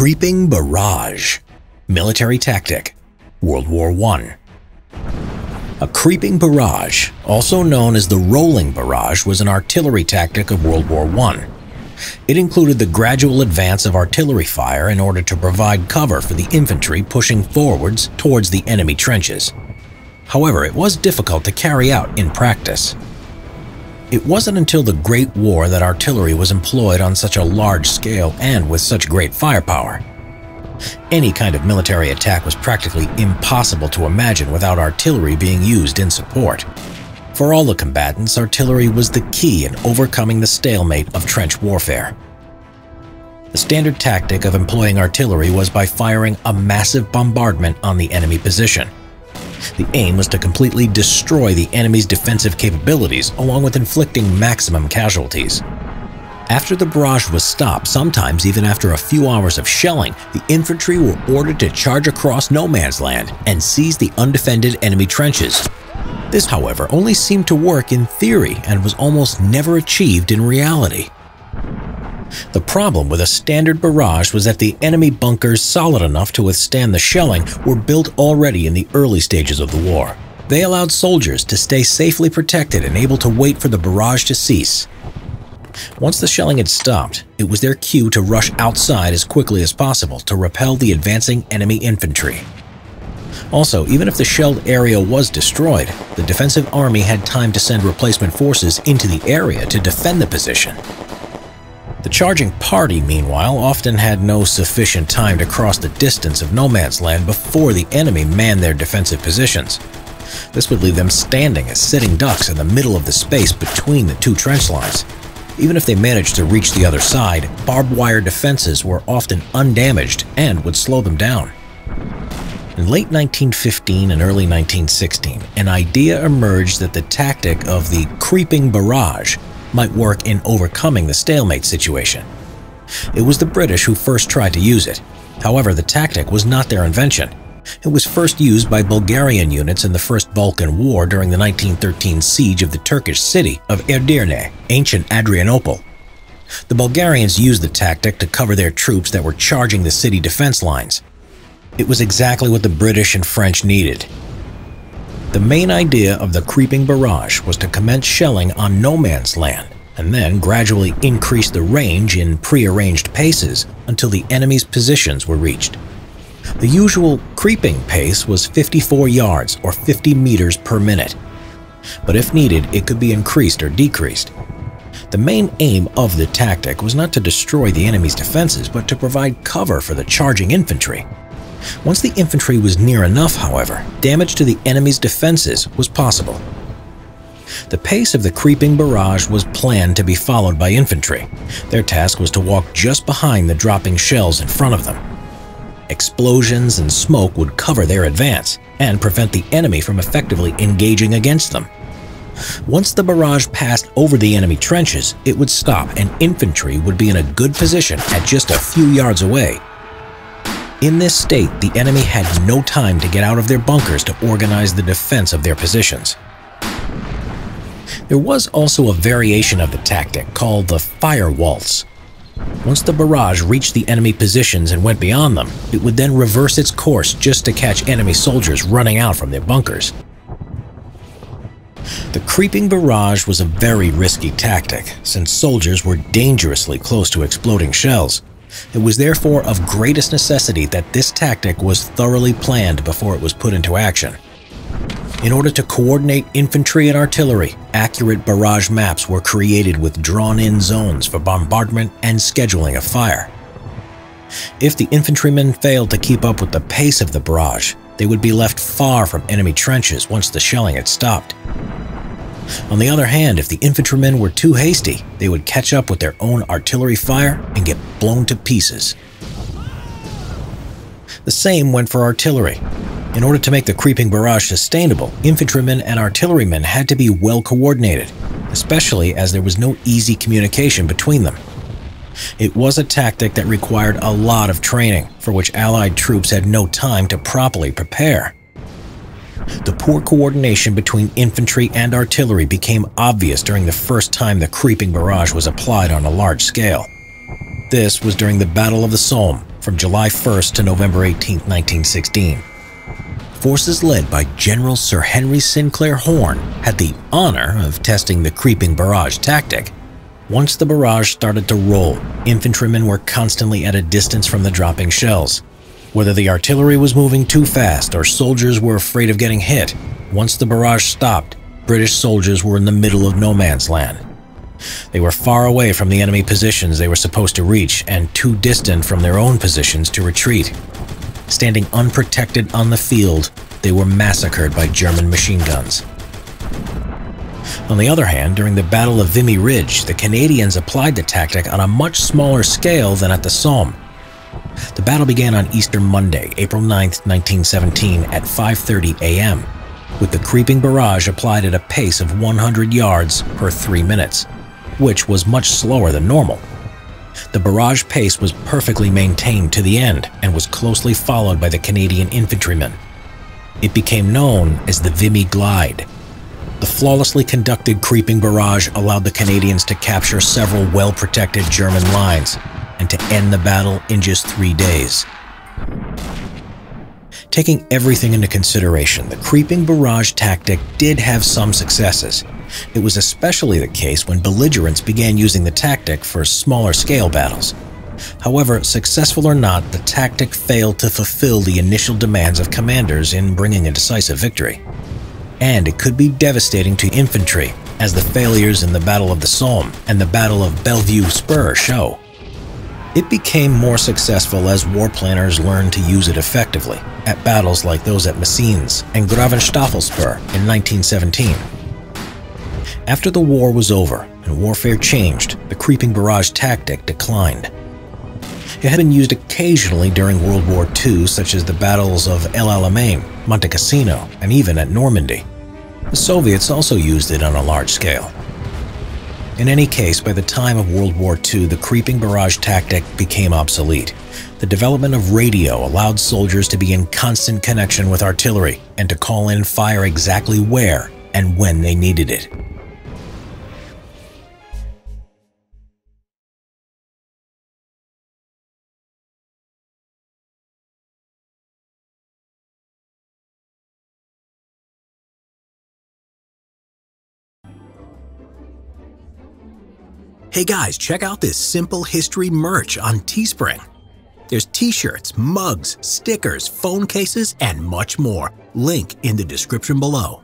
Creeping Barrage. Military tactic. World War I. A creeping barrage, also known as the rolling barrage, was an artillery tactic of World War I. It included the gradual advance of artillery fire in order to provide cover for the infantry pushing forwards towards the enemy trenches. However, it was difficult to carry out in practice. It wasn't until the Great War that artillery was employed on such a large scale and with such great firepower. Any kind of military attack was practically impossible to imagine without artillery being used in support. For all the combatants, artillery was the key in overcoming the stalemate of trench warfare. The standard tactic of employing artillery was by firing a massive bombardment on the enemy position. The aim was to completely destroy the enemy's defensive capabilities, along with inflicting maximum casualties. After the barrage was stopped, sometimes even after a few hours of shelling, the infantry were ordered to charge across no man's land and seize the undefended enemy trenches. This, however, only seemed to work in theory and was almost never achieved in reality. The problem with a standard barrage was that the enemy bunkers solid enough to withstand the shelling were built already in the early stages of the war. They allowed soldiers to stay safely protected and able to wait for the barrage to cease. Once the shelling had stopped, it was their cue to rush outside as quickly as possible to repel the advancing enemy infantry. Also, even if the shelled area was destroyed, the defensive army had time to send replacement forces into the area to defend the position. The charging party, meanwhile, often had no sufficient time to cross the distance of no man's land before the enemy manned their defensive positions. This would leave them standing as sitting ducks in the middle of the space between the two trench lines. Even if they managed to reach the other side, barbed wire defenses were often undamaged and would slow them down. In late 1915 and early 1916, an idea emerged that the tactic of the creeping barrage might work in overcoming the stalemate situation. It was the British who first tried to use it. However, the tactic was not their invention. It was first used by Bulgarian units in the First Balkan War during the 1913 siege of the Turkish city of Edirne, ancient Adrianople. The Bulgarians used the tactic to cover their troops that were charging the city defense lines. It was exactly what the British and French needed. The main idea of the creeping barrage was to commence shelling on no man's land and then gradually increase the range in prearranged paces until the enemy's positions were reached. The usual creeping pace was 54 yards or 50 meters per minute, but if needed, it could be increased or decreased. The main aim of the tactic was not to destroy the enemy's defenses, but to provide cover for the charging infantry. Once the infantry was near enough, however, damage to the enemy's defenses was possible. The pace of the creeping barrage was planned to be followed by infantry. Their task was to walk just behind the dropping shells in front of them. Explosions and smoke would cover their advance and prevent the enemy from effectively engaging against them. Once the barrage passed over the enemy trenches, it would stop and infantry would be in a good position at just a few yards away. In this state, the enemy had no time to get out of their bunkers to organize the defense of their positions. There was also a variation of the tactic called the Fire Waltz. Once the barrage reached the enemy positions and went beyond them, it would then reverse its course just to catch enemy soldiers running out from their bunkers. The creeping barrage was a very risky tactic, since soldiers were dangerously close to exploding shells. It was therefore of greatest necessity that this tactic was thoroughly planned before it was put into action. In order to coordinate infantry and artillery, accurate barrage maps were created with drawn-in zones for bombardment and scheduling of fire. If the infantrymen failed to keep up with the pace of the barrage, they would be left far from enemy trenches once the shelling had stopped. On the other hand, if the infantrymen were too hasty, they would catch up with their own artillery fire and get blown to pieces. The same went for artillery. In order to make the creeping barrage sustainable, infantrymen and artillerymen had to be well coordinated, especially as there was no easy communication between them. It was a tactic that required a lot of training, for which Allied troops had no time to properly prepare. The poor coordination between infantry and artillery became obvious during the first time the creeping barrage was applied on a large scale. This was during the Battle of the Somme, from July 1st to November 18, 1916. Forces led by General Sir Henry Sinclair Horne had the honor of testing the Creeping Barrage tactic. Once the barrage started to roll, infantrymen were constantly at a distance from the dropping shells. Whether the artillery was moving too fast or soldiers were afraid of getting hit, once the barrage stopped, British soldiers were in the middle of no man's land. They were far away from the enemy positions they were supposed to reach and too distant from their own positions to retreat. Standing unprotected on the field, they were massacred by German machine guns. On the other hand, during the Battle of Vimy Ridge, the Canadians applied the tactic on a much smaller scale than at the Somme. The battle began on Easter Monday, April 9, 1917 at 5:30 a.m., with the Creeping Barrage applied at a pace of 100 yards per 3 minutes, which was much slower than normal. The barrage pace was perfectly maintained to the end and was closely followed by the Canadian infantrymen. It became known as the Vimy Glide. The flawlessly conducted Creeping Barrage allowed the Canadians to capture several well-protected German lines and to end the battle in just 3 days. Taking everything into consideration, the Creeping Barrage tactic did have some successes. It was especially the case when belligerents began using the tactic for smaller-scale battles. However, successful or not, the tactic failed to fulfill the initial demands of commanders in bringing a decisive victory. And it could be devastating to infantry, as the failures in the Battle of the Somme and the Battle of Bellevue Spur show. It became more successful as war planners learned to use it effectively at battles like those at Messines and Gravenstaffelspur in 1917. After the war was over and warfare changed, the Creeping Barrage tactic declined. It had been used occasionally during World War II, such as the battles of El Alamein, Monte Cassino, and even at Normandy. The Soviets also used it on a large scale. In any case, by the time of World War II, the Creeping Barrage tactic became obsolete. The development of radio allowed soldiers to be in constant connection with artillery and to call in fire exactly where and when they needed it. Hey guys, check out this simple history merch on Teespring. There's t-shirts, mugs, stickers, phone cases, and much more. Link in the description below.